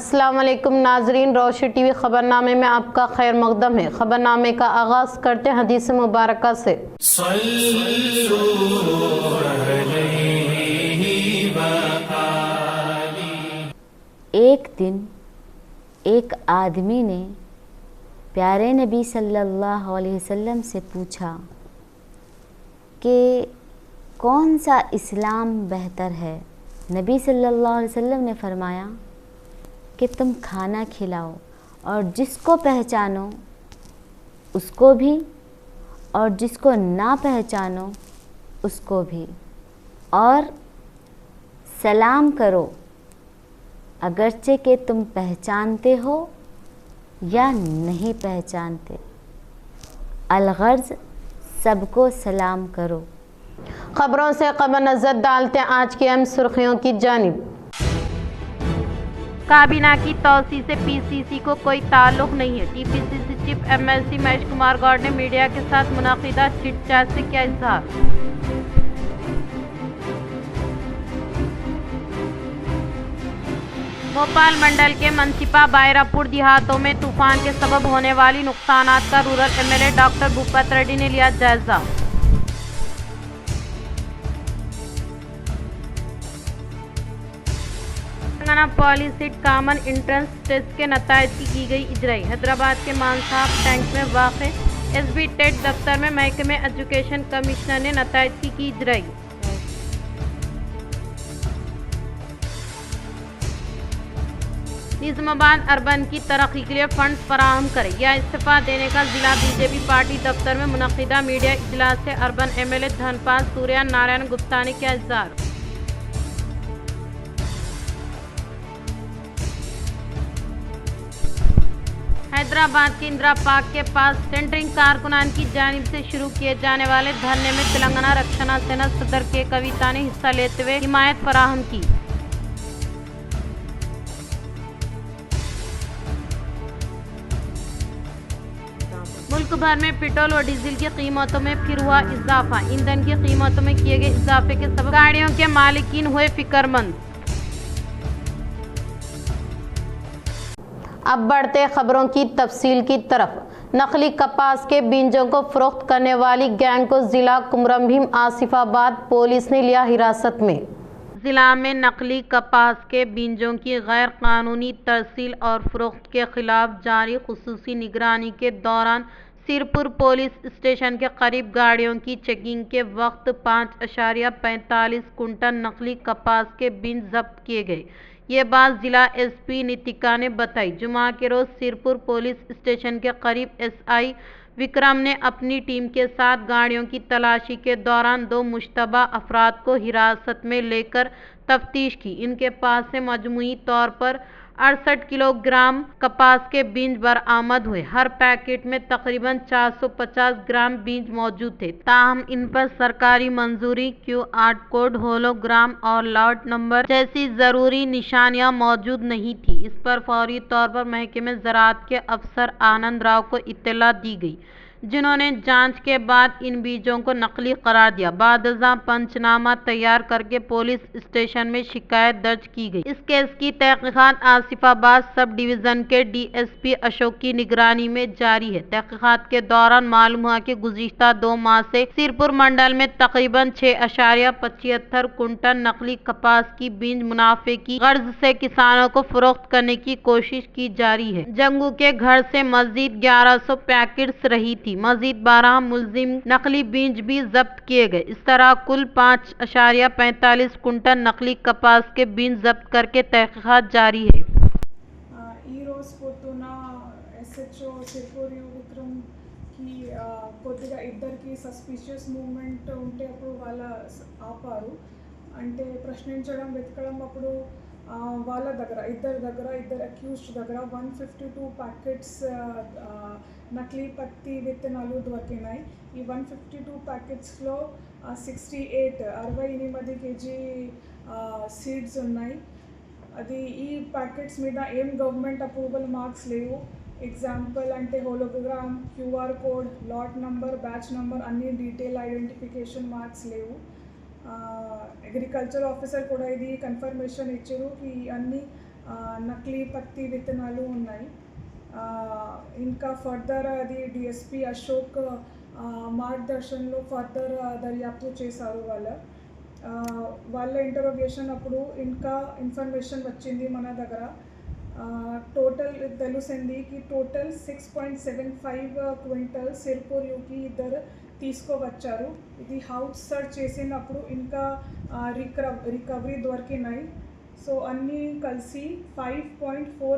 السلام علیکم ناظرین، روشن ٹی وی خبرنامے میں آپ کا خیر مقدم ہے۔ خبرنامے کا آغاز کرتے ہیں حدیث مبارکہ سے۔ ایک دن ایک آدمی نے پیارے نبی صلی اللہ علیہ وسلم سے پوچھا کہ کون سا اسلام بہتر ہے۔ نبی صلی اللہ علیہ وسلم نے فرمایا کہ تم کھانا کھلاؤ اور جس کو پہچانو اس کو بھی اور جس کو نہ پہچانو اس کو بھی، اور سلام کرو اگرچہ کہ تم پہچانتے ہو یا نہیں پہچانتے، الغرض سب کو سلام کرو۔ خبروں سے قبل نظر ڈالتے ہیں آج کی اہم سرخیوں کی جانب۔ کابینہ کی توسیع سے پی سی سی کو کوئی تعلق نہیں ہے۔ T P C C chief M L C Mahesh Kumar Goud نے میڈیا کے ساتھ منعقدہ چٹ چیٹ سے کیا اظہار۔ بھوپال منڈل کے منسپا بائرا پور دیہاتوں میں طوفان کے سبب ہونے والی نقصانات کا rural M L A doctor Bhupathi Reddy نے لیا جائزہ۔ تلنگانہ پولیس ہٹ کامن انٹرنس ٹیسٹ کے نتائج کی گئی اجرائی۔ حیدرآباد کے مانساہب ٹینک میں واقع ایس بی ٹیٹ دفتر میں محکمہ ایجوکیشن کمشنر نے نتائج کی اجرائی۔ نظام آباد اربن کی ترقی کے لیے فنڈز فراہم کرے یا استعفیٰ دینے کا ضلع بی جے پی پارٹی دفتر میں منعقدہ میڈیا اجلاس سے اربن ایم ایل اے دھن پال سوریہ نارائن گپتا نے کیا اظہار۔ حیدرآباد کے اندرا پارک کے پاس سینٹرنگ کارکنان کی جانب سے شروع کیے جانے والے دھرنے میں تلنگانہ رکشنا سینا صدر کے کویتا نے حصہ لیتے ہوئے حمایت فراہم کی۔ ملک بھر میں پٹرول و ڈیزل کی قیمتوں میں پھر ہوا اضافہ۔ ایندھن کی قیمتوں میں کیے گئے اضافے کے سبب گاڑیوں کے مالکین ہوئے فکر مند۔ اب بڑھتے خبروں کی تفصیل کی طرف۔ نقلی کپاس کے بیجوں کو فروخت کرنے والی گینگ کو ضلع کمرم بھیم آصف آباد پولیس نے لیا حراست میں۔ ضلع میں نقلی کپاس کے بیجوں کی غیر قانونی ترسیل اور فروخت کے خلاف جاری خصوصی نگرانی کے دوران سرپور پولیس اسٹیشن کے قریب گاڑیوں کی چیکنگ کے وقت 5.45 کنٹل نقلی کپاس کے بیج ضبط کیے گئے۔ یہ بات ضلع ایس پی نیتیکا نے بتائی۔ جمعہ کے روز سرپور پولیس اسٹیشن کے قریب ایس آئی وکرم نے اپنی ٹیم کے ساتھ گاڑیوں کی تلاشی کے دوران 2 مشتبہ افراد کو حراست میں لے کر تفتیش کی۔ ان کے پاس سے مجموعی طور پر 68 کلو گرام کپاس کے بیج برآمد ہوئے۔ ہر پیکٹ میں تقریباً 450 گرام بیج موجود تھے، تاہم ان پر سرکاری منظوری، Q R code, ghuluw gram اور لاٹ نمبر جیسی ضروری نشانیاں موجود نہیں تھیں۔ اس پر فوری طور پر محکمہ زراعت کے افسر آنند راؤ کو اطلاع دی گئی، جنہوں نے جانچ کے بعد ان بیجوں کو نقلی قرار دیا۔ بعد ازاں پنچنامہ تیار کر کے پولیس اسٹیشن میں شکایت درج کی گئی۔ اس کیس کی تحقیقات آصف آباد سب ڈویژن کے ڈی ایس پی اشوک کی نگرانی میں جاری ہے۔ تحقیقات کے دوران معلوم ہوا کہ گزشتہ 2 ماہ سے سرپور منڈل میں تقریباً 6.75 کنٹل نقلی کپاس کی بیج منافع کی غرض سے کسانوں کو فروخت کرنے کی کوشش کی جاری ہے۔ جنگو کے گھر سے مزید 1100 پیکٹس رہی تھی۔ مزید 12 ملزم نقلی بیج بھی ضبط کیے گئے۔ اس طرح کل 5.45 کنٹل نقلی کپاس کے بیج ضبط کر کے تحقیقات جاری ہے۔ ఈ రోజు పొద్దున ఎస్హెచ్ఓ సిర్పూరి విక్రమ్ కి కొద్దిగా ఇద్దరికి సస్పిషియస్ మూవ్మెంట్ ఉంటే అప్పుడు వాళ్ళ ఆపారు, అంటే ప్రశ్నించడం వెతకడం అప్పుడు వాళ్ళ దగ్గర ఇద్దరు అక్యూజ్డ్ దగ్గర 152 ప్యాకెట్స్ నకిలీ పత్తి విత్తనాలు దొరికినాయి। ఈ 152 ప్యాకెట్స్లో 68 కేజీ సీడ్స్ ఉన్నాయి। అది ఈ ప్యాకెట్స్ మీద ఏం గవర్నమెంట్ అప్రూవల్ మార్క్స్ లేవు। ఎగ్జాంపుల్ అంటే hologram, QR code, lot number, batch number అన్ని డీటెయిల్ ఐడెంటిఫికేషన్ మార్క్స్ లేవు। అగ్రికల్చర్ ఆఫీసర్ కూడా ఇది కన్ఫర్మేషన్ ఇచ్చారు కి అన్ని నకిలీ పత్తి విత్తనాలు ఉన్నాయి. ఇంకా ఫర్దర్ అది డిఎస్పి అశోక్ మార్గదర్శనంలో ఫర్దర్ దర్యాప్తు చేశారు. వాళ్ళ ఇంటరోగేషన్ అప్పుడు ఇంకా ఇన్ఫర్మేషన్ వచ్చింది మన దగ్గర. టోటల్ తెలిసింది కి టోటల్ 6.75 క్వింటల్ సిర్పూర్ యూకి ఇద్దరు తీసుకువచ్చారు. ఇది హౌస్ సర్చ్ చేసినప్పుడు ఇంకా రికవరీ దొరికినాయి. సో అన్నీ కలిసి 5.4.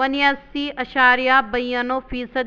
89.92%,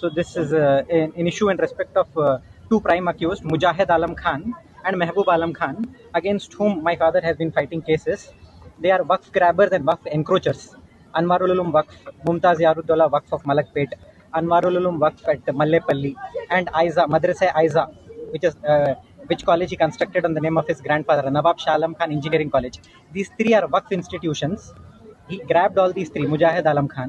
So this is an issue in respect of two prime accused, Mujahid Alam Khan and Mehboob Alam Khan, against whom my father has been fighting cases. They are Waqf grabbers and Waqf encroachers. Anwarul Ulum Waqf, Mumtaz Yarudullah Waqf of Malakpet, Anwarul Ulum Waqf at Mallepalli, and Aiza, Madrasa Aiza, which college he constructed on the name of his grandfather, Nawab Shah Alam Khan Engineering College. These three are Waqf institutions. He grabbed all these three, Mujahid Alam Khan.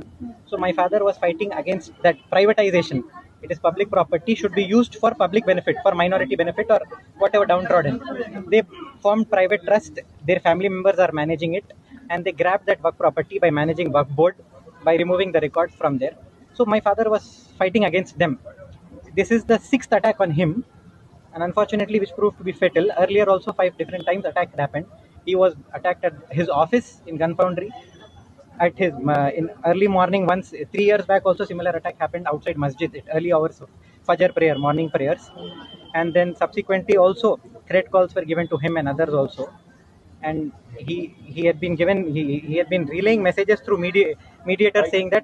So my father was fighting against that privatization. It is public property, should be used for public benefit, for minority benefit or whatever downtrodden. They formed private trust, their family members are managing it, and they grabbed that Waqf property by managing Waqf board, by removing the records from there. So my father was fighting against them. This is the 6th attack on him, and unfortunately which proved to be fatal. Earlier also 5 different times attack happened. He was attacked at his office in Gun Foundry. At his in early morning once, 3 years back also similar attack happened outside masjid at early hours of Fajr prayer, morning prayers. And then subsequently also threat calls were given to him and others also. And he had been given, he had been relaying messages through mediator saying that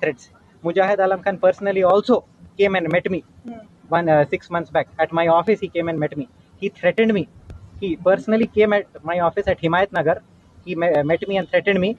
threats. Mujahid Alam Khan personally also came and met me 6 months back at my office. He came and met me. He threatened me. He personally came at my office at Himayat Nagar. He met me and threatened me,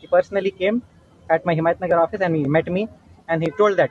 He personally came at my Himayat Nagar office and he met me and he told that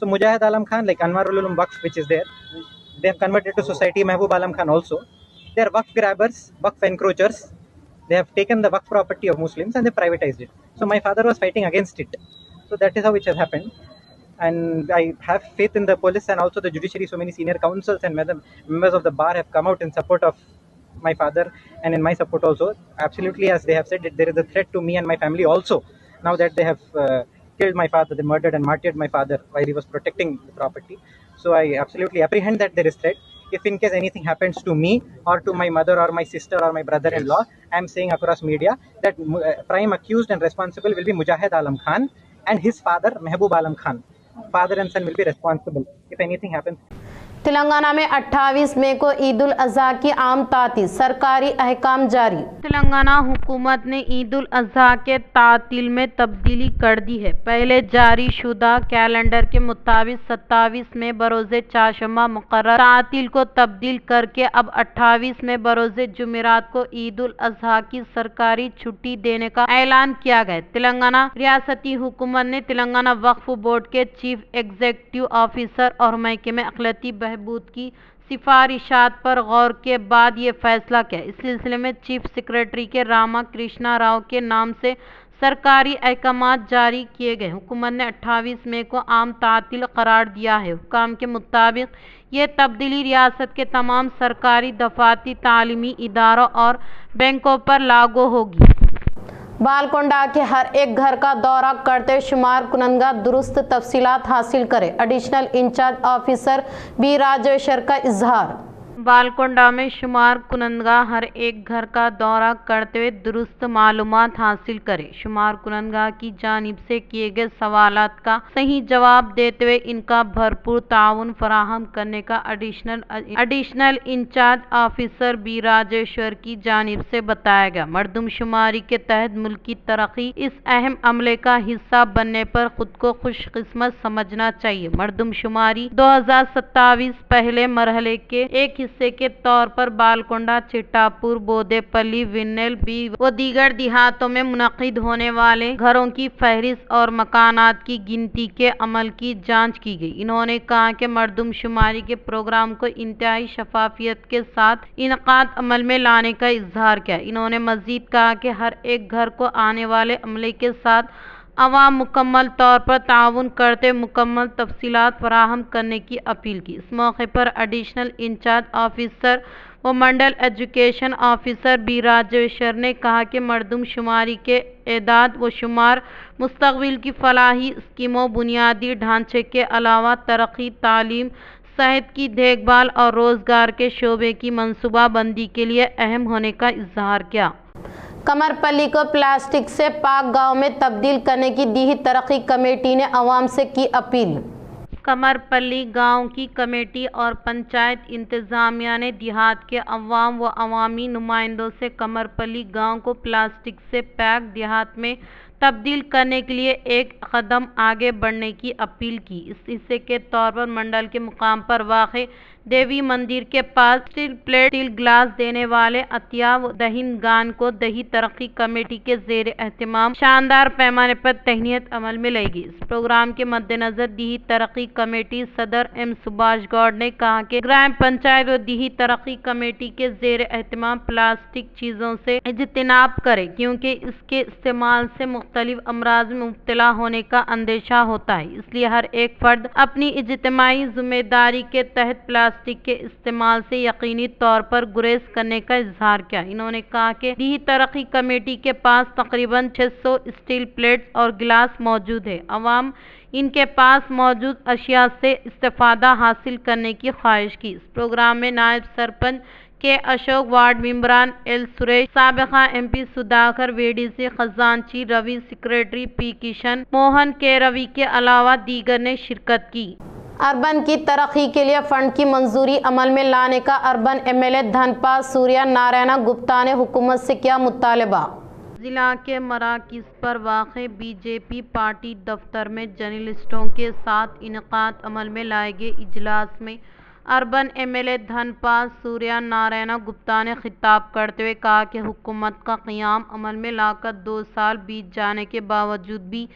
So Mujahid Alam Khan, like Anwarul Ulum Waqf which is there, they have converted to society. Mehboob Alam Khan also, they are Waqf grabbers, Waqf encroachers. They have taken the Waqf property of Muslims and they privatized it. So my father was fighting against it. So that is how it has happened. And I have faith in the police and also the judiciary. So many senior counsels and members of the bar have come out in support of my father and in my support also. Absolutely, as they have said, there is a threat to me and my family also. Now that they have killed my father, they murdered and martyred my father while he was protecting the property. So I absolutely apprehend that there is threat. If in case anything happens to me or to my mother or my sister or my brother-in-law, I am saying across media that prime accused and responsible will be Mujahid Alam Khan and his father Mehboob Alam Khan. Father and son will be responsible if anything happens. Telangana میں 28 مئی کو عید الاضحیٰ کی عام تعطیل، سرکاری احکام جاری۔ تلنگانہ حکومت نے عید الاضحیٰ کے تعطیل میں تبدیلی کر دی ہے۔ پہلے جاری شدہ کیلنڈر کے مطابق 27 مئی بروز چہارشنبہ مقرر تعطیل کو تبدیل کر کے اب 28 مئی بروز جمعرات کو عید الاضحیٰ کی سرکاری چھٹی دینے کا اعلان کیا گیا۔ تلنگانہ ریاستی حکومت نے تلنگانہ وقف بورڈ کے چیف ایگزیکٹو آفیسر اور محکمہ اقلیتی بہبود کی سفارشات پر غور کے بعد یہ فیصلہ کیا۔ اس سلسلے میں چیف سیکریٹری کے راما کرشنا راؤ کے نام سے سرکاری احکامات جاری کیے گئے۔ حکومت نے 28 مئی کو عام تعطیل قرار دیا ہے۔ حکام کے مطابق یہ تبدیلی ریاست کے تمام سرکاری دفاتر، تعلیمی اداروں اور بینکوں پر لاگو ہوگی۔ بالکنڈہ کے ہر ایک گھر کا دورہ کرتے شمار کنندگان درست تفصیلات حاصل کریں، additional incharge officer be Rajeshwar کا اظہار۔ بالکنڈہ میں شمار کنندگان ہر ایک گھر کا دورہ کرتے ہوئے درست معلومات حاصل کریں۔ شمار کنندگان کی جانب سے کیے گئے سوالات کا صحیح جواب دیتے ہوئے ان کا بھرپور تعاون فراہم کرنے کا additional incharge officer be Rajeshwar کی جانب سے بتایا گیا۔ مردم شماری کے تحت ملکی ترقی اس اہم عملے کا حصہ بننے پر خود کو خوش قسمت سمجھنا چاہیے۔ مردم شماری 2027 پہلے مرحلے کے ایک حصے کے طور پر بالکنڈہ، چٹاپور، بودے پلی، ونیل بی و دیگر دیہاتوں میں منعقد ہونے والے گھروں کی فہرست اور مکانات کی گنتی کے عمل کی جانچ کی گئی۔ انہوں نے کہا کہ مردم شماری کے پروگرام کو انتہائی شفافیت کے ساتھ انعقاد عمل میں لانے کا اظہار کیا۔ انہوں نے مزید کہا کہ ہر ایک گھر کو آنے والے عملے کے ساتھ عوام مکمل طور پر تعاون کرتے مکمل تفصیلات فراہم کرنے کی اپیل کی۔ اس موقع پر ایڈیشنل انچارج آفیسر و منڈل ایجوکیشن آفیسر بی راجیشور نے کہا کہ مردم شماری کے اعداد و شمار مستقبل کی فلاحی اسکیموں، بنیادی ڈھانچے کے علاوہ ترقی، تعلیم، صحت کی دیکھ بھال اور روزگار کے شعبے کی منصوبہ بندی کے لیے اہم ہونے کا اظہار کیا۔ کمر پلی کو پلاسٹک سے پاک گاؤں میں تبدیل کرنے کی دیہی ترقی کمیٹی نے عوام سے کی اپیل۔ کمر پلی گاؤں کی کمیٹی اور پنچایت انتظامیہ نے دیہات کے عوام و عوامی نمائندوں سے کمر پلی گاؤں کو پلاسٹک سے پاک دیہات میں تبدیل کرنے کے لیے ایک قدم آگے بڑھنے کی اپیل کی۔ اس حصے کے طور پر منڈل کے مقام پر واقع دیوی مندر کے پاس اسٹیل پلیٹ، اسٹیل گلاس دینے والے عطیہ دہندگان کو دیہی ترقی کمیٹی کے زیر اہتمام شاندار پیمانے پر تہنیت عمل میں لائے گی۔ اس پروگرام کے مد نظر دیہی ترقی کمیٹی صدر ایم سبھاش گوڑ نے کہا کہ گرام پنچایت و دیہی ترقی کمیٹی کے زیر اہتمام پلاسٹک چیزوں سے اجتناب کرے، کیونکہ اس کے استعمال سے مختلف امراض میں مبتلا ہونے کا اندیشہ ہوتا ہے۔ اس لیے ہر ایک فرد اپنی اجتماعی ذمہ داری کے تحت پلاسٹک کے استعمال سے یقینی طور پر گریز کرنے کا اظہار کیا۔ انہوں نے کہا کہ دیہی ترقی کمیٹی کے پاس تقریباً 600 اسٹیل پلیٹس اور گلاس موجود ہے۔ عوام ان کے پاس موجود اشیاء سے استفادہ حاصل کرنے کی خواہش کی۔ اس پروگرام میں نائب سرپنچ کے اشوک، وارڈ ممبران ایل سریش، سابقہ ایم پی سدھاکر، وی ڈی سی خزانچی روی، سیکریٹری پی کشن موہن کے روی کے علاوہ دیگر نے شرکت کی۔ اربن کی ترقی کے لیے فنڈ کی منظوری عمل میں لانے کا اربن ایم ایل اے دھنپال سوریہ نارائنا گپتا نے حکومت سے کیا مطالبہ۔ ضلع کے مراکز پر واقع بی جے پی پارٹی دفتر میں جرنلسٹوں کے ساتھ انعقاد عمل میں لائے گئے اجلاس میں اربن ایم ایل اے دھنپال سوریہ نارائنا گپتا نے خطاب کرتے ہوئے کہا کہ حکومت کا قیام عمل میں لا کر 2 سال بیت جانے کے باوجود بھی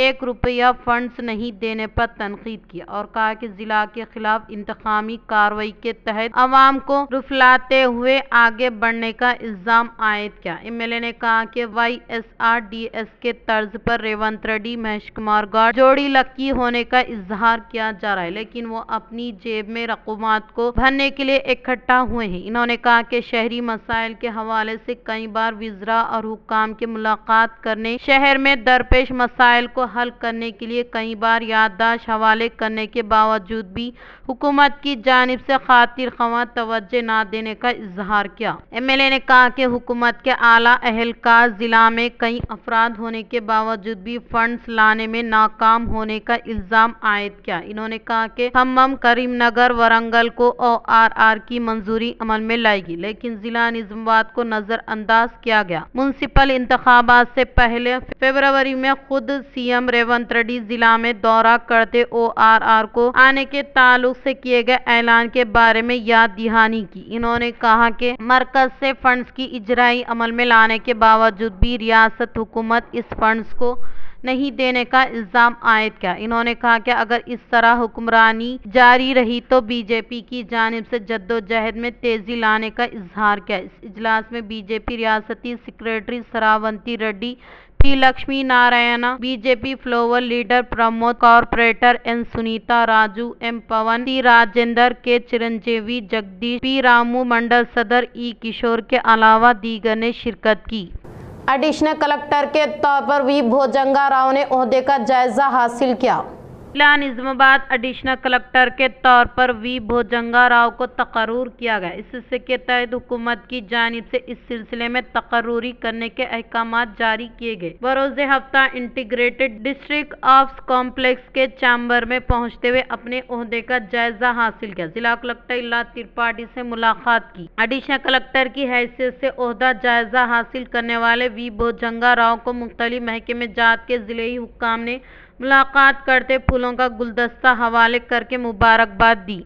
1 روپیہ فنڈز نہیں دینے پر تنقید کیا اور کہا کہ ضلع کے خلاف انتقامی کارروائی کے تحت عوام کو رفلاتے ہوئے آگے بڑھنے کا الزام عائد کیا۔ ایم ایل اے نے کہا کہ Y S R D S کے طرز پر ریونت ریڈی، مہیش کمار گوڑ جوڑی لکی ہونے کا اظہار کیا جا رہا ہے، لیکن وہ اپنی جیب میں رقومات کو بھرنے کے لیے اکٹھا ہوئے ہیں۔ انہوں نے کہا کہ شہری مسائل کے حوالے سے کئی بار وزراء اور حکام کے ملاقات کرنے، شہر میں درپیش مسائل کو کو حل کرنے کے لیے کئی بار یادداشت حوالے کرنے کے باوجود بھی حکومت کی جانب سے خاطر خواہ توجہ نہ دینے کا اظہار کیا۔ ایم ایل اے نے کہا کہ حکومت کے اعلیٰ اہلکار ضلع میں کئی افراد ہونے کے باوجود بھی فنڈز لانے میں ناکام ہونے کا الزام عائد کیا۔ انہوں نے کہا کہ کھمم، کریم نگر، ورنگل کو ORR کی منظوری عمل میں لائے گی، لیکن ضلع نظام آباد کو نظر انداز کیا گیا۔ میونسپل انتخابات سے پہلے فروری میں خود سی ایم ریونت ریڈی ضلع میں دورہ کرتے ORR کو آنے کے تعلق سے کیے گئے اعلان کے بارے میں یاد دہانی کی۔ انہوں نے کہا کہ مرکز سے فنڈز کی اجرائی عمل میں لانے کے باوجود بھی ریاست حکومت اس فنڈز کو نہیں دینے کا الزام عائد کیا۔ انہوں نے کہا کہ اگر اس طرح حکمرانی جاری رہی تو بی جے پی کی جانب سے جدوجہد میں تیزی لانے کا اظہار کیا۔ اس اجلاس میں بی جے پی ریاستی secretary Sravanthi Reddy, P Lakshmi Narayana, B J P floor leader Pramod, corporator N Sunitha, Raju, M Pawan, C Rajender, K Chiranjeevi, Jagdish, پی رامو، منڈل صدر ای کشور کے علاوہ دیگر نے شرکت کی۔ ایڈیشنل کلکٹر کے طور پر وی بھوجنگا راؤ نے عہدے کا جائزہ حاصل کیا۔ ضلع نظام آباد ایڈیشنل کلکٹر کے طور پر وی بھوجنگا راؤ کو تقرر کیا گیا۔ اس سلسلے کے تحت حکومت کی جانب سے اس سلسلے میں تقرری کرنے کے احکامات جاری کیے گئے۔ بروز ہفتہ انٹیگریٹڈ ڈسٹرکٹ آفس کمپلیکس کے چیمبر میں پہنچتے ہوئے اپنے عہدے کا جائزہ حاصل کیا۔ ضلع کلکٹر اللہ ترپاٹھی سے ملاقات کی۔ ایڈیشنل کلکٹر کی حیثیت سے عہدہ جائزہ حاصل کرنے والے وی بھوجنگا راؤ کو مختلف محکمہ جات کے ضلعی حکام نے ملاقات کرتے پھولوں کا گلدستہ حوالے کر کے مبارکباد دی۔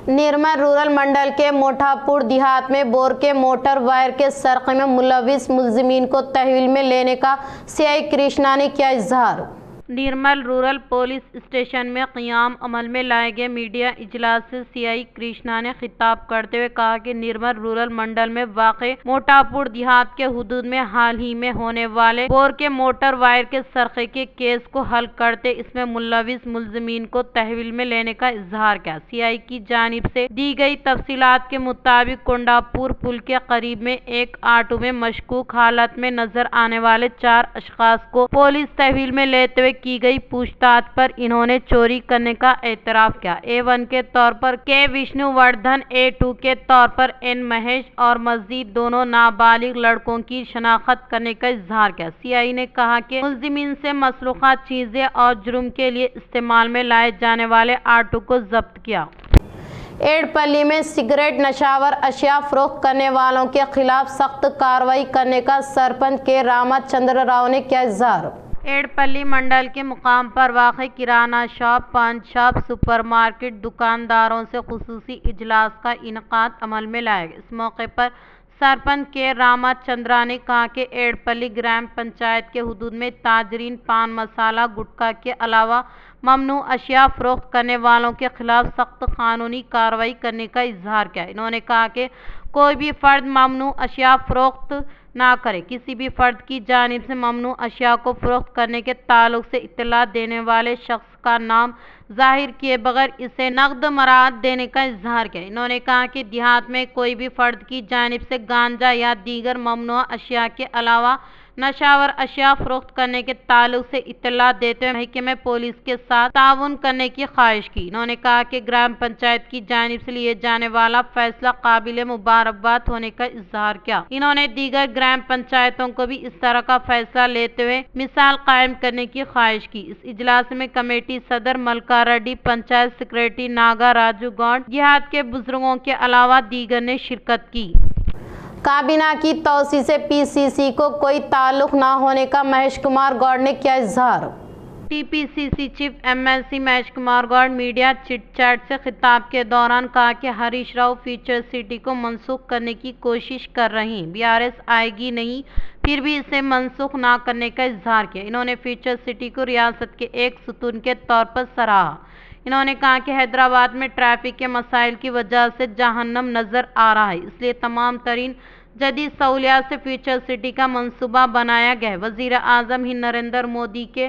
نرمل رورل منڈل کے موٹھاپور دیہات میں بور کے موٹر وائر کے سرقے میں ملوث ملزمین کو تحویل میں لینے کا سی آئی کرشنا نے کیا اظہار۔ نرمل رورل پولیس اسٹیشن میں قیام عمل میں لائے گئے میڈیا اجلاس سے سی آئی کرشنا نے خطاب کرتے ہوئے کہا کہ نرمل رورل منڈل میں واقع موٹھاپور دیہات کے حدود میں حال ہی میں ہونے والے بور کے موٹر وائر کے سرقے کے کیس کو حل کرتے اس میں ملوث ملزمین کو تحویل میں لینے کا اظہار کیا۔ سی آئی کی جانب سے دی گئی تفصیلات کے مطابق کونڈاپور پل کے قریب میں ایک آٹو میں مشکوک حالت میں نظر آنے والے 4 اشخاص کو پولیس تحویل میں لیتے ہوئے کی گئی پوچھ تاچھ پر انہوں نے چوری کرنے کا اعتراف کیا۔ A1 کے طور پر کے وشنو وردھن، A2 کے طور پر این مہیش اور مزید دونوں نابالغ لڑکوں کی شناخت کرنے کا اظہار کیا۔ سی آئی نے کہا کہ ملزمین سے مسروقہ چیزیں اور جرم کے لیے استعمال میں لائے جانے والے آٹو کو ضبط کیا۔ ایڑپلی میں سگریٹ نشاور اشیاء فروخت کرنے والوں کے خلاف سخت کارروائی کرنے کا سرپنچ کے راما چندر راؤ نے کیا اظہار۔ ایڑپلی منڈل کے مقام پر واقع کرانہ شاپ، پان شاپ، سپر مارکیٹ دکانداروں سے خصوصی اجلاس کا انعقاد عمل میں لایا گیا۔ اس موقع پر سرپنچ کے راما چندرا نے کہا کہ ایڑپلی گرام پنچایت کے حدود میں تاجرین پان مسالہ گٹکا کے علاوہ ممنوع اشیاء فروخت کرنے والوں کے خلاف سخت قانونی کارروائی کرنے کا اظہار کیا۔ انہوں نے کہا کہ کوئی بھی فرد ممنوع اشیاء فروخت نہ کرے۔ کسی بھی فرد کی جانب سے ممنوع اشیاء کو فروخت کرنے کے تعلق سے اطلاع دینے والے شخص کا نام ظاہر کیے بغیر اسے نقد مراعات دینے کا اظہار کیا۔ انہوں نے کہا کہ دیہات میں کوئی بھی فرد کی جانب سے گانجا یا دیگر ممنوع اشیاء کے علاوہ نشاور اشیاء فروخت کرنے کے تعلق سے اطلاع دیتے ہوئے محکمہ پولیس کے ساتھ تعاون کرنے کی خواہش کی۔ انہوں نے کہا کہ گرام پنچایت کی جانب سے لیے جانے والا فیصلہ قابل مبارکباد ہونے کا اظہار کیا۔ انہوں نے دیگر گرام پنچایتوں کو بھی اس طرح کا فیصلہ لیتے ہوئے مثال قائم کرنے کی خواہش کی۔ اس اجلاس میں کمیٹی صدر ملکا ریڈی، پنچایت سیکریٹری ناگا راجو گونڈ، دیہات کے بزرگوں کے علاوہ دیگر نے شرکت کی۔ کابینہ کی توسیع سے پی سی سی کو کوئی تعلق نہ ہونے کا مہیش کمار گوڈ نے کیا اظہار۔ T P C C chief M L C Mahesh Kumar Goud media chit chat سے خطاب کے دوران کہا کہ ہریش راؤ فیوچر سٹی کو منسوخ کرنے کی کوشش کر رہے ہیں۔ بی آر ایس آئے گی نہیں، پھر بھی اسے منسوخ نہ کرنے کا اظہار کیا۔ انہوں نے فیوچر سٹی کو ریاست کے ایک ستون کے طور پر سراہا۔ انہوں نے کہا کہ حیدرآباد میں ٹریفک کے مسائل کی وجہ سے جہنم نظر آ رہا ہے، اس لیے تمام ترین جدید سہولیات سے فیوچر سٹی کا منصوبہ بنایا گیا ہے۔ وزیر اعظم ہند نریندر مودی کے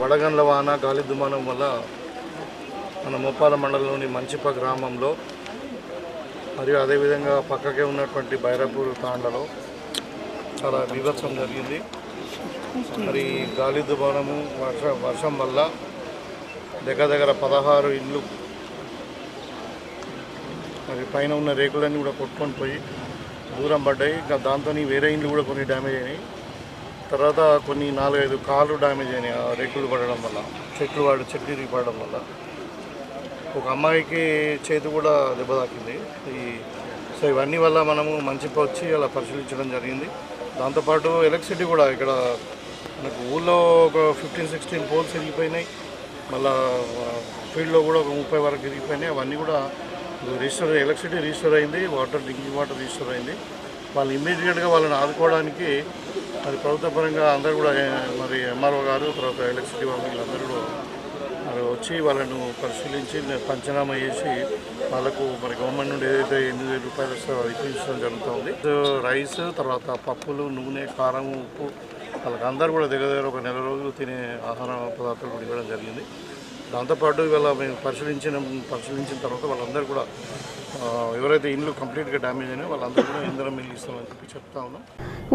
వడగండ్ల వాన గాలి దుమానం వల్ల మన మోపాల మండలంలోని మంచిప గ్రామంలో మరియు అదేవిధంగా పక్కకే ఉన్నటువంటి బైరాపూర్ తాండలో చాలా బీభత్సం జరిగింది. మరి గాలి దుమానము వర్షం వల్ల దగ్గర 16 ఇళ్ళు మరి పైన ఉన్న రేకులన్నీ కూడా కొట్టుకొని పోయి దూరం పడ్డాయి. ఇంకా దాంతో వేరే ఇండ్లు కూడా కొన్ని డ్యామేజ్ అయినాయి. తర్వాత కొన్ని 4-5 కార్లు డ్యామేజ్ అయినాయి ఆ రేకులు పడడం వల్ల, చెట్లు ఇరిగి పడడం వల్ల. ఒక అమ్మాయికి చేతి కూడా దెబ్బ తాకింది. సో ఇవన్నీ వల్ల మనము మంచిప వచ్చి అలా పరిశీలించడం జరిగింది. దాంతోపాటు ఎలక్ట్రిసిటీ కూడా ఇక్కడ మనకు ఊళ్ళో ఒక 15-16 పోల్స్ ఇరిగిపోయినాయి. మళ్ళీ ఫీల్డ్లో కూడా ఒక 30 వరకు ఇరిగిపోయినాయి. అవన్నీ కూడా ఎలక్ట్రిసిటీ రిజిస్టర్ అయింది, డ్రింకింగ్ వాటర్ రిజిస్టర్ అయింది. వాళ్ళు ఇమ్మీడియట్గా వాళ్ళని ఆదుకోవడానికి మరి ప్రభుత్వ పరంగా అందరూ కూడా మరి ఎంఆర్ఓ గారు, తర్వాత ఎలక్ట్రిసిటీ వాళ్ళు వీళ్ళందరూ కూడా మరి వచ్చి వాళ్ళను పరిశీలించి పంచనామా చేసి వాళ్ళకు మరి గవర్నమెంట్ నుండి ఏదైతే 8,000 రూపాయలు వస్తుందో అది ఇప్పించడం జరుగుతుంది. రైస్, తర్వాత పప్పులు, నూనె, కారం, ఉప్పు వాళ్ళకి అందరూ కూడా దగ్గర ఒక నెల రోజులు తినే ఆహార పదార్థాలు కూడా ఇవ్వడం జరిగింది. దాంతోపాటు ఇవాళ మేము పరిశీలించిన తర్వాత వాళ్ళందరూ కూడా ఎవరైతే ఇండ్లు కంప్లీట్గా డ్యామేజ్ అయినా వాళ్ళందరూ కూడా ఇంధనం మిల్లు ఇస్తామని చెప్పి చెప్తా ఉన్నాం.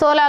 16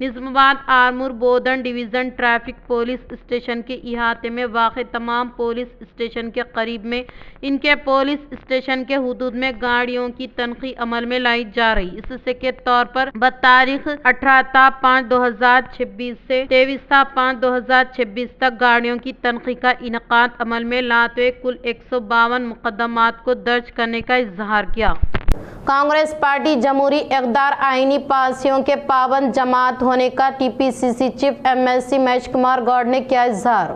نظام آرمور بودن ڈویژن ٹریفک پولیس اسٹیشن کے احاطے میں واقع تمام پولیس اسٹیشن کے قریب میں ان کے پولیس اسٹیشن کے حدود میں گاڑیوں کی تنخی عمل میں لائی جا رہی۔ اس سے کے طور پر بتاریخ 18/5/2026 سے 23/5/2026 تک گاڑیوں کی تنخی کا انعقاد عمل میں لاتے ہوئے کل 152 مقدمات کو درج کرنے کا اظہار کیا۔ کانگریس پارٹی جمہوری اقدار آئینی پالیسیوں کے پابند جماعت ہونے کا T P C C chief MLC Mahesh Kumar Goud نے کیا اظہار۔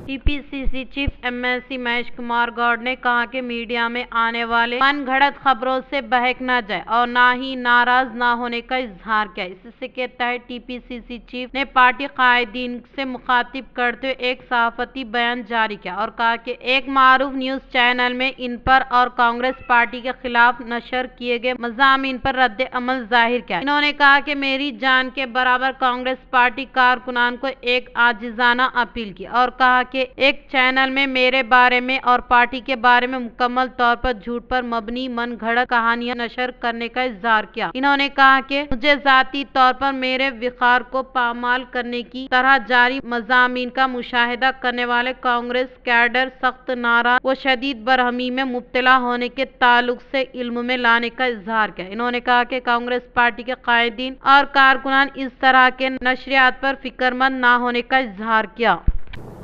T P C C chief MLC Mahesh Kumar Goud نے کہا کہ میڈیا میں آنے والے من گھڑت خبروں سے بہک نہ جائے اور نہ ہی ناراض نہ ہونے کا اظہار کیا۔ اس کے تحت T P C C chief نے پارٹی قائدین سے مخاطب کرتے ہوئے ایک صحافتی بیان جاری کیا اور کہا کہ ایک معروف نیوز چینل میں ان پر اور کانگریس پارٹی کے خلاف نشر کیے گئے مضامین پر رد عمل ظاہر کیا۔ انہوں نے کہا کہ میری جان کے برابر کانگریس پارٹی کارکنان کو ایک عاجزانہ اپیل کی اور کہا کہ ایک چینل میں میرے بارے میں اور پارٹی کے بارے میں مکمل طور پر جھوٹ پر مبنی من گھڑت کہانیاں نشر کرنے کا اظہار کیا۔ انہوں نے کہا کہ مجھے ذاتی طور پر میرے وقار کو پامال کرنے کی طرح جاری مضامین کا مشاہدہ کرنے والے کانگریس کیڈر سخت ناراض و شدید برہمی میں مبتلا ہونے کے تعلق سے علم میں لانے کا اظہار کیا۔ انہوں نے کہا کہ کانگریس پارٹی کے قائدین اور کارکنان اس طرح کے نشریات پر فکرمند نہ ہونے کا اظہار کیا۔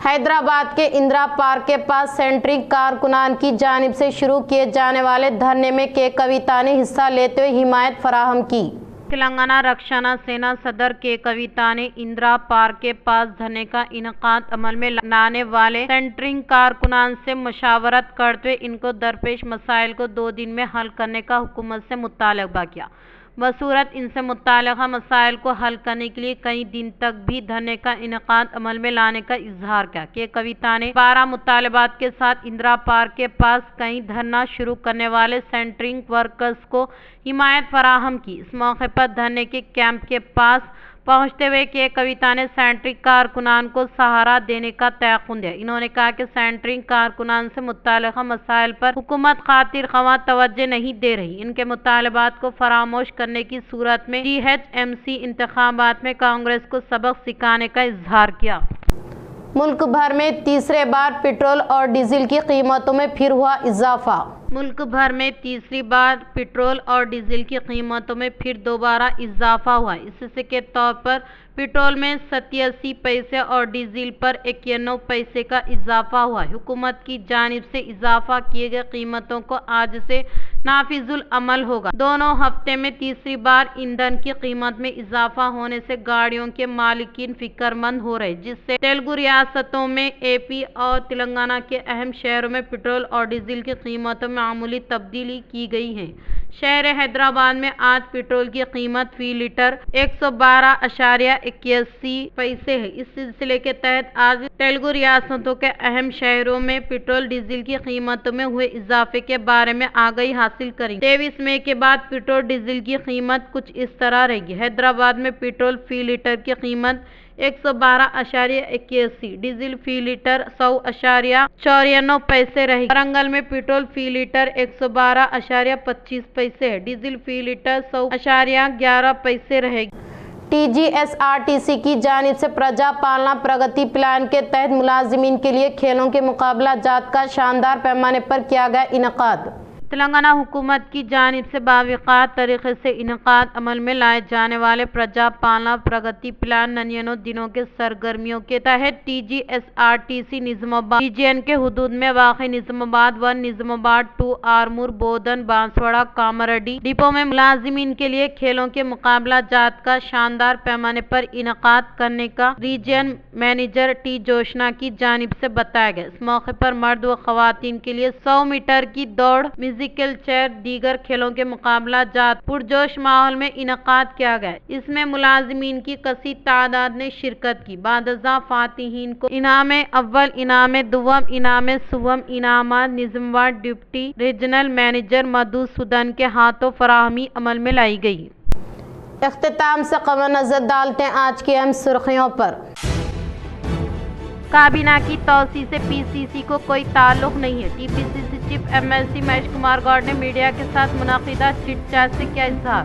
حیدرآباد کے اندرا پارک کے پاس سینٹرنگ کارکنان کی جانب سے شروع کیے جانے والے دھرنے میں کے کویتا نے حصہ لیتے ہوئے حمایت فراہم کی۔ تلنگانہ رکشانہ سینا صدر کے کویتا نے اندرا پارک کے پاس دھرنے کا انعقاد عمل میں لانے والے سینٹرنگ کارکنان سے مشاورت کرتے ہوئے ان کو درپیش مسائل کو 2 دن میں حل کرنے کا حکومت سے مطالبہ کیا۔ بصورت ان سے متعلقہ مسائل کو حل کرنے کے لیے کئی دن تک بھی دھرنے کا انعقاد عمل میں لانے کا اظہار کیا۔ کہ کویتا نے 12 مطالبات کے ساتھ اندرا پارک کے پاس کئی دھرنا شروع کرنے والے سینٹرنگ ورکرز کو حمایت فراہم کی۔ اس موقع پر دھرنے کے کیمپ کے پاس پہنچتے ہوئے کے کویتا نے سینٹرنگ کارکنان کو سہارا دینے کا تیقن دیا۔ انہوں نے کہا کہ سینٹرنگ کارکنان سے متعلقہ مسائل پر حکومت خاطر خواہ توجہ نہیں دے رہی۔ ان کے مطالبات کو فراموش کرنے کی صورت میں GHMC انتخابات میں کانگریس کو سبق سکھانے کا اظہار کیا۔ ملک بھر میں تیسرے بار پٹرول اور ڈیزل کی قیمتوں میں پھر ہوا اضافہ۔ ملک بھر میں تیسری بار پٹرول اور ڈیزل کی قیمتوں میں پھر دوبارہ اضافہ ہوا۔ اس کے طور پر پٹرول میں 87 پیسے اور ڈیزل پر 91 پیسے کا اضافہ ہوا۔ حکومت کی جانب سے اضافہ کیے گئے قیمتوں کو آج سے نافذ العمل ہوگا۔ دونوں ہفتے میں تیسری بار ایندھن کی قیمت میں اضافہ ہونے سے گاڑیوں کے مالکین فکر مند ہو رہے، جس سے تیلگو ریاستوں میں AP اور تلنگانہ کے اہم شہروں میں پٹرول اور ڈیزل کی قیمتوں میں معمولی تبدیلی کی گئی ہے۔ شہر حیدرآباد میں آج پٹرول کی قیمت فی لیٹر 112.81 پیسے ہے۔ اس سلسلے کے تحت آج تیلگو ریاستوں کے اہم شہروں میں پٹرول ڈیزل کی قیمتوں میں ہوئے اضافے کے بارے میں آگاہی حاصل کریں۔ 23 مئی کے بعد پٹرول ڈیزل کی قیمت کچھ اس طرح رہے گی۔ حیدرآباد میں پٹرول فی لیٹر کی قیمت 112.81، ڈیزل فی لیٹر 100.94 پیسے رہے گی۔ ورنگل میں پٹرول فی لیٹر 112.25 پیسے ہے، ڈیزل فی لیٹر 100.11 پیسے رہے گی۔ TGSRTC کی جانب سے پرجا پالنا پرگتی پلان کے تحت ملازمین کے لیے کھیلوں کے مقابلہ جات کا شاندار پیمانے پر کیا گیا انعقاد۔ تلنگانہ حکومت کی جانب سے باوقار طریقے سے انعقاد عمل میں لائے جانے والے پرجا پالنا پرگتی پلان 99 دنوں کے سرگرمیوں کے تحت TGSRTC نظام آباد ریجن کے حدود میں واقع نظام آباد 1، نظام آباد 2، آرمور، بودن، بانسواڑہ، کاماریڈی ڈپو میں ملازمین کے لیے کھیلوں کے مقابلہ جات کا شاندار پیمانے پر انعقاد کرنے کا ریجن مینیجر T جوشنا کی جانب سے بتایا گیا۔ اس موقع پر مرد و خواتین کے لیے 100 میٹر کی دوڑ، میوزیکل چیئر، دیگر کھیلوں کے مقابلہ جات پرجوش ماحول میں انعقاد کیا گیا۔ اس میں ملازمین کی کثیر تعداد نے شرکت کی۔ بعد ازاں فاتحین کو انعام اول، انعام دوم، انعام سوم انعامات نظام آباد ڈپٹی ریجنل مینیجر مدھوسودن کے ہاتھوں فراہمی عمل میں لائی گئی۔ اختتام سے قبل نظر ڈالتے ہیں آج کی اہم سرخیوں پر۔ کابینہ کی توسیع سے PCC کو کوئی تعلق نہیں ہے، TPCC chief MLC Mahesh Kumar Goud نے میڈیا کے ساتھ منعقدہ چٹ چیٹ سے کیا اظہار۔